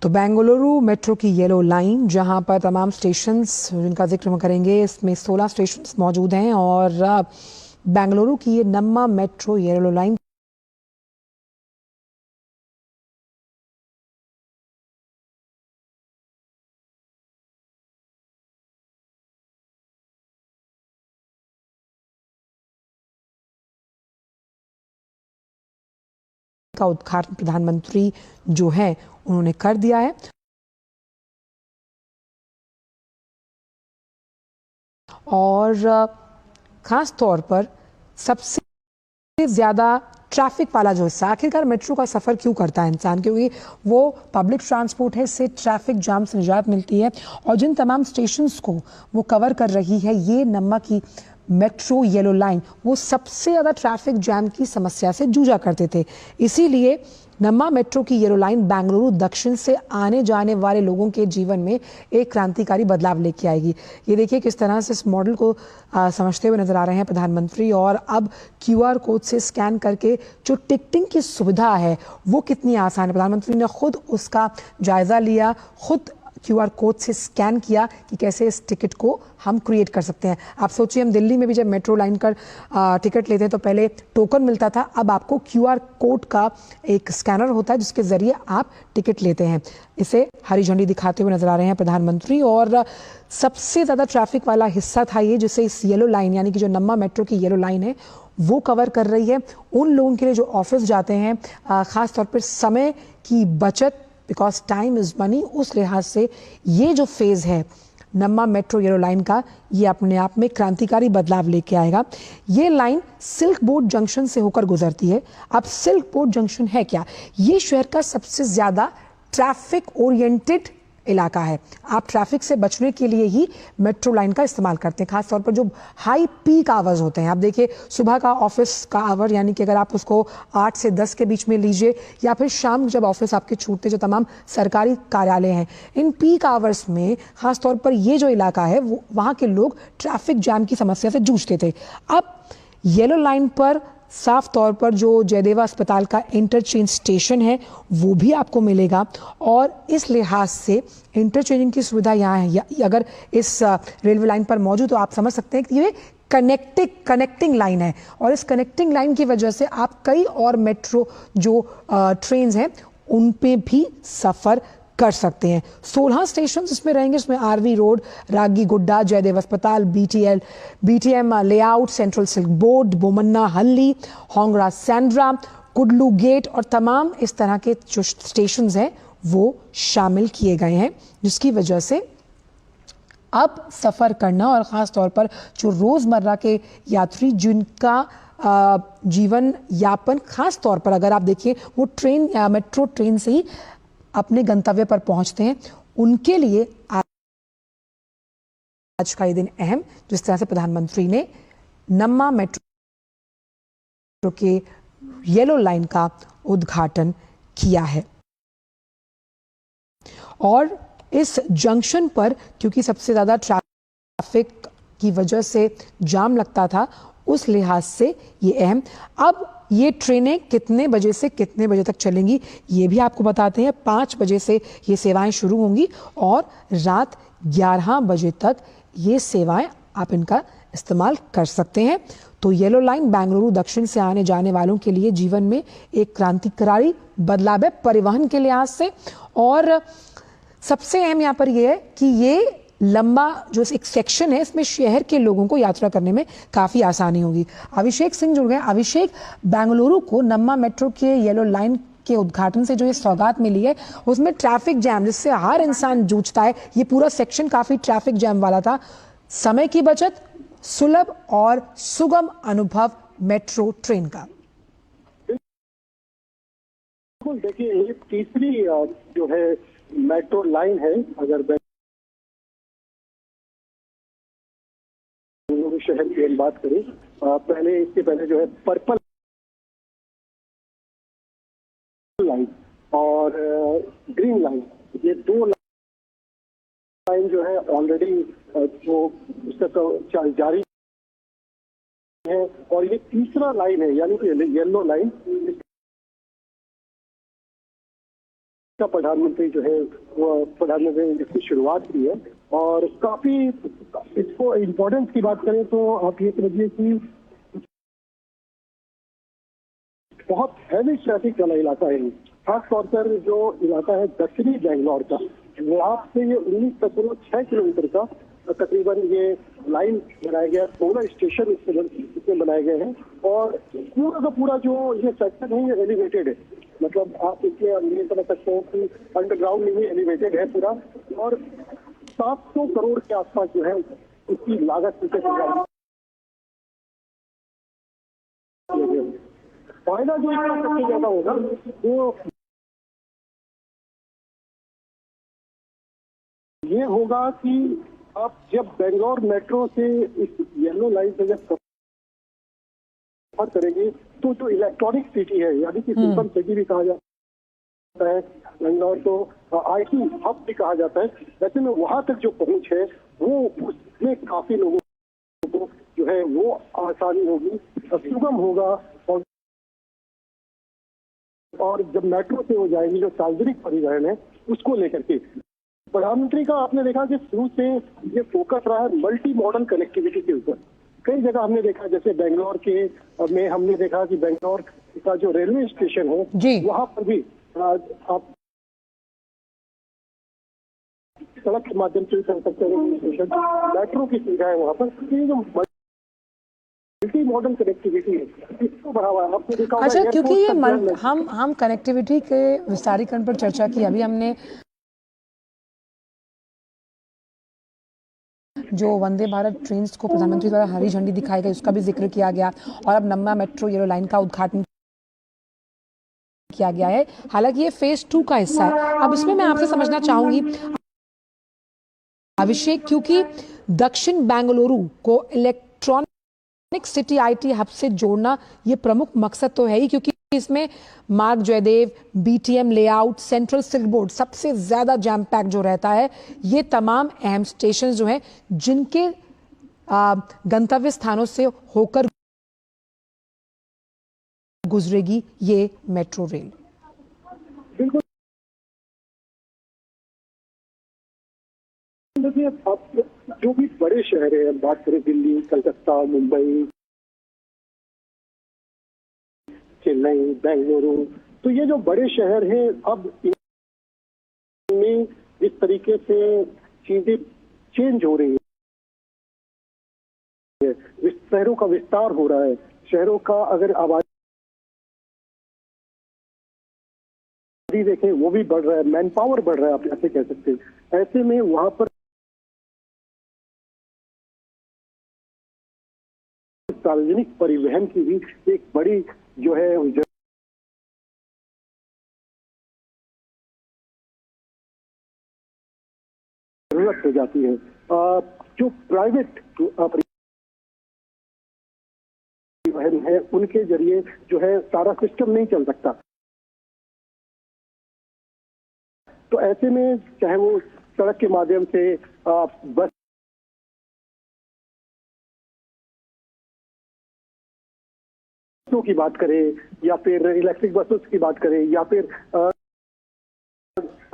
तो बेंगलुरु मेट्रो की yellow line जहां पर तमाम स्टेशंस जिनका जिक्र हम करेंगे, इसमें 16 स्टेशंस मौजूद हैं और बेंगलुरु की ये नम्मा मेट्रो येलो लाइन का उद्घाटन प्रधानमंत्री जो है उन्होंने कर दिया है और खास तौर पर सबसे ज्यादा ट्रैफिक वाला जो हिस्सा, आखिरकार मेट्रो का सफर क्यों करता है इंसान, क्योंकि वो पब्लिक ट्रांसपोर्ट है, इससे ट्रैफिक जाम से निजात मिलती है और जिन तमाम स्टेशंस को वो कवर कर रही है ये नम्मा की मेट्रो येलो लाइन, वो सबसे ज़्यादा ट्रैफिक जैम की समस्या से जूझा करते थे। इसीलिए नम्मा मेट्रो की येलो लाइन बेंगलुरु दक्षिण से आने जाने वाले लोगों के जीवन में एक क्रांतिकारी बदलाव लेके आएगी। ये देखिए किस तरह से इस मॉडल को समझते हुए नजर आ रहे हैं प्रधानमंत्री, और अब क्यूआर कोड से स्कैन करके जो टिकटिंग की सुविधा है वो कितनी आसान है। प्रधानमंत्री ने खुद उसका जायजा लिया, खुद क्यूआर कोड से स्कैन किया कि कैसे इस टिकट को हम क्रिएट कर सकते हैं। आप सोचिए, हम दिल्ली में भी जब मेट्रो लाइन का टिकट लेते हैं तो पहले टोकन मिलता था, अब आपको क्यूआर कोड का एक स्कैनर होता है जिसके जरिए आप टिकट लेते हैं। इसे हरी झंडी दिखाते हुए नजर आ रहे हैं प्रधानमंत्री। और सबसे ज़्यादा ट्रैफिक वाला हिस्सा था ये, जिसे इस येलो लाइन यानी कि जो नम्मा मेट्रो की येलो लाइन है वो कवर कर रही है। उन लोगों के लिए जो ऑफिस जाते हैं, ख़ास तौर पर समय की बचत, बिकॉज टाइम इज मनी, उस लिहाज से ये जो फेज है नम्मा मेट्रो येलो लाइन का, ये अपने आप में क्रांतिकारी बदलाव लेके आएगा। ये लाइन सिल्क बोर्ड जंक्शन से होकर गुजरती है। अब सिल्क बोर्ड जंक्शन है क्या? ये शहर का सबसे ज्यादा ट्रैफिक ओरिएंटेड इलाका है। आप ट्रैफिक से बचने के लिए ही मेट्रो लाइन का इस्तेमाल करते हैं, खासतौर पर जो हाई पीक आवर्स होते हैं। आप देखिए, सुबह का ऑफिस का आवर यानी कि अगर आप उसको 8 से 10 के बीच में लीजिए, या फिर शाम जब ऑफिस आपके छूटते, जो तमाम सरकारी कार्यालय हैं, इन पीक आवर्स में खासतौर पर ये जो इलाका है वो वहाँ के लोग ट्रैफिक जैम की समस्या से जूझते थे। अब येलो लाइन पर साफ तौर पर जो जयदेवा अस्पताल का इंटरचेंज स्टेशन है वो भी आपको मिलेगा, और इस लिहाज से इंटरचेंजिंग की सुविधा यहाँ है। अगर इस रेलवे लाइन पर मौजूद, तो आप समझ सकते हैं कि ये कनेक्टिंग लाइन है, और इस कनेक्टिंग लाइन की वजह से आप कई और मेट्रो जो ट्रेन्स हैं उन पे भी सफर कर सकते हैं। 16 स्टेशन इसमें रहेंगे, इसमें आरवी रोड, रागी गुड्डा, जयदेव अस्पताल, BTM layout, central silk board, Bommanahalli, होंगरा Sandra, कुडलू gate और तमाम इस तरह के जो स्टेशन हैं वो शामिल किए गए हैं, जिसकी वजह से अब सफर करना, और ख़ास तौर पर जो रोज़मर्रा के यात्री जिनका जीवन यापन खास तौर पर अगर आप देखिए वो ट्रेन या मेट्रो ट्रेन से ही अपने गंतव्य पर पहुंचते हैं, उनके लिए आज का ये दिन अहम, जिस तरह से प्रधानमंत्री ने नम्मा मेट्रो के येलो लाइन का उद्घाटन किया है। और इस जंक्शन पर क्योंकि सबसे ज्यादा ट्रैफिक की वजह से जाम लगता था, उस लिहाज से ये अहम। अब ये ट्रेनें कितने बजे से कितने बजे तक चलेंगी ये भी आपको बताते हैं। 5 बजे से ये सेवाएं शुरू होंगी और रात 11 बजे तक ये सेवाएं आप इनका इस्तेमाल कर सकते हैं। तो येलो लाइन बेंगलुरु दक्षिण से आने जाने वालों के लिए जीवन में एक क्रांतिकारी बदलाव है परिवहन के लिहाज से। और सबसे अहम यहाँ पर यह है कि ये लंबा जो एक सेक्शन है, इसमें शहर के लोगों को यात्रा करने में काफी आसानी होगी। अभिषेक सिंह जुड़ गए। अभिषेक, बेंगलुरु को नम्मा मेट्रो के येलो लाइन के उद्घाटन से जो ये सौगात मिली है, उसमें ट्रैफिक जैम जिससे हर इंसान जूझता है, ये पूरा सेक्शन काफी ट्रैफिक जैम वाला था। समय की बचत, सुलभ और सुगम अनुभव मेट्रो ट्रेन का। देखिए, ये तीसरी जो है मेट्रो लाइन है। अगर बेंगलुरु शहर की हम बात करें, पहले इसके पहले जो है पर्पल लाइन और ग्रीन लाइन, ये 2 लाइन जो है ऑलरेडी जो उसका जारी है, और ये तीसरा लाइन है यानी कि येलो लाइन। का प्रधानमंत्री जो है वो प्रधानमंत्री ने इसकी शुरुआत की है और काफी इसको इम्पोर्टेंस की बात करें तो आप ये समझिए कि बहुत हैवी ट्रैफिक वाला इलाका है, खास तौर पर जो इलाका है दक्षिणी बेंगलोर का, वहाँ से ये 19.6 किलोमीटर का तकरीबन ये लाइन बनाया गया, 16 स्टेशन इसमें बनाए गए हैं और पूरा का पूरा जो ये सेक्शन है ये एलिवेटेड है। मतलब आप इसमें ये समझ सकते हैं कि अंडरग्राउंड में ही एलिवेटेड है पूरा और 700 करोड़ के आसपास जो है उसकी लागत फायदा जो इसका सबसे ज्यादा होगा वो ये होगा कि आप जब बेंगलोर मेट्रो से इस येलो लाइन से जब सफर करेंगे तो जो इलेक्ट्रॉनिक सिटी है यानी कि सिंपल सिटी भी कहा जाता है, बेंगलोर को IT हब भी कहा जाता है, वैसे में वहां तक जो पहुंच है वो उसमें काफी लोगों को जो है वो आसानी होगी, सुगम होगा और जब मेट्रो से हो जाएगी जो सार्वजनिक परिवहन है उसको लेकर के प्रधानमंत्री का आपने देखा कि शुरू से ये फोकस रहा है मल्टी मॉडल कनेक्टिविटी के ऊपर। कई जगह हमने देखा जैसे बेंगलोर के में हमने देखा कि बेंगलोर का जो रेलवे स्टेशन है वहां पर भी आप सड़क के माध्यम से चल सकते हैं, रेलवे स्टेशन मेट्रो की सुविधा है वहां पर। ये जो मल्टी मॉडल कनेक्टिविटी है इसको बढ़ावा है। आपने देखा अच्छा, क्योंकि ये हम कनेक्टिविटी के विस्तारीकरण पर चर्चा की, अभी हमने जो वंदे भारत ट्रेन को प्रधानमंत्री द्वारा हरी झंडी दिखाई गई उसका भी जिक्र किया गया और अब नम्मा मेट्रो येलो लाइन का उद्घाटन किया गया है। हालांकि ये फेज 2 का हिस्सा है। अब इसमें मैं आपसे समझना चाहूंगी अभिषेक, क्योंकि दक्षिण बेंगलुरु को इलेक्ट्रॉनिक सिटी IT हब से जोड़ना ये प्रमुख मकसद तो है ही, क्योंकि इसमें मार्ग Jayadeva, BTM layout, central silk board सबसे ज्यादा जैम पैक जो रहता है, ये तमाम अहम स्टेशन जो हैं जिनके गंतव्य स्थानों से होकर गुजरेगी ये मेट्रो रेल। बिल्कुल, देखिए आप जो भी बड़े शहर हैं, बात करें दिल्ली, कलकत्ता, मुंबई, चेन्नई, बेंगलुरु, तो ये जो बड़े शहर हैं अब इनमें इस तरीके से चीजें चेंज हो रही है, शहरों का विस्तार हो रहा है, शहरों का अगर आबादी देखें वो भी बढ़ रहा है, मैन पावर बढ़ रहा है, आप ऐसे कह सकते हैं। ऐसे में वहां पर सार्वजनिक परिवहन की भी एक बड़ी जो है जरूरत हो जाती है। जो प्राइवेट परिवहन है उनके जरिए जो है सारा सिस्टम नहीं चल सकता, तो ऐसे में चाहे वो सड़क के माध्यम से बस की बात करें या फिर इलेक्ट्रिक बसों की बात करें या फिर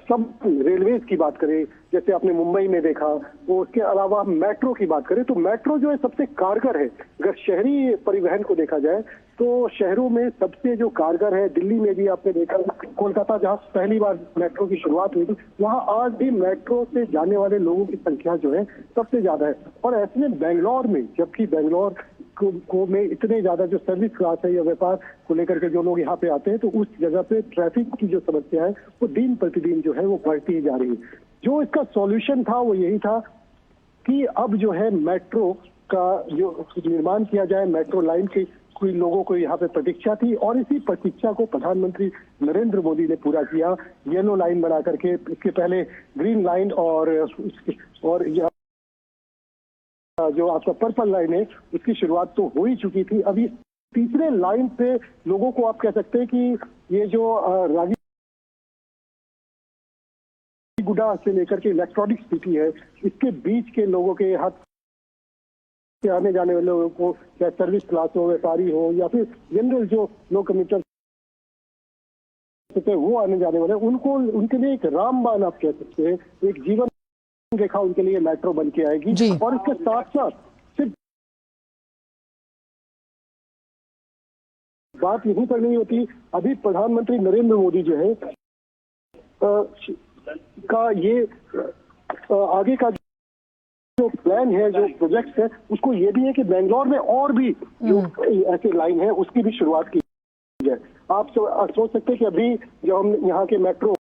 सब रेलवेज की बात करें, जैसे आपने मुंबई में देखा, वो उसके अलावा मेट्रो की बात करें तो मेट्रो जो है सबसे कारगर है। अगर शहरी परिवहन को देखा जाए तो शहरों में सबसे जो कारगर है, दिल्ली में भी आपने देखा, कोलकाता जहां पहली बार मेट्रो की शुरुआत हुई थी वहां आज भी मेट्रो से जाने वाले लोगों की संख्या जो है सबसे ज्यादा है। और ऐसे में बेंगलोर में, जबकि बेंगलोर को में इतने ज्यादा जो सर्विस क्लास है या व्यापार को लेकर के जो लोग यहाँ पे आते हैं, तो उस जगह पे ट्रैफिक की जो समस्या है वो दिन प्रतिदिन जो है वो बढ़ती ही जा रही है। जो इसका सॉल्यूशन था वो यही था कि अब जो है मेट्रो का जो निर्माण किया जाए, मेट्रो लाइन की कोई लोगों को यहाँ पे प्रतीक्षा थी और इसी प्रतीक्षा को प्रधानमंत्री नरेंद्र मोदी ने पूरा किया, येलो लाइन बना करके। इसके पहले ग्रीन लाइन और जो आपका पर्पल लाइन है उसकी शुरुआत तो हो ही चुकी थी। अभी तीसरे लाइन पे लोगों को आप कह सकते हैं कि ये जो राजीगुड़ा से लेकर के इलेक्ट्रॉनिक सिटी है, इसके बीच के लोगों के हाथ से आने जाने वाले लोगों को, चाहे सर्विस क्लास हो, व्यापारी हो या फिर जनरल जो लोग कम्यूटर सकते हैं वो आने जाने वाले हैं, उनको उनके लिए एक रामबाण आप कह सकते हैं, एक जीवन रेखा उनके लिए मेट्रो बन के आएगी। जी। और इसके साथ साथ सिर्फ बात यहीं पर नहीं होती, अभी प्रधानमंत्री नरेंद्र मोदी जो है का ये आगे का जो प्लान है, जो प्रोजेक्ट है, उसको ये भी है कि बेंगलोर में और भी जो ऐसे लाइन है उसकी भी शुरुआत की जाए। आप सोच सकते हैं कि अभी जब हम यहाँ के मेट्रो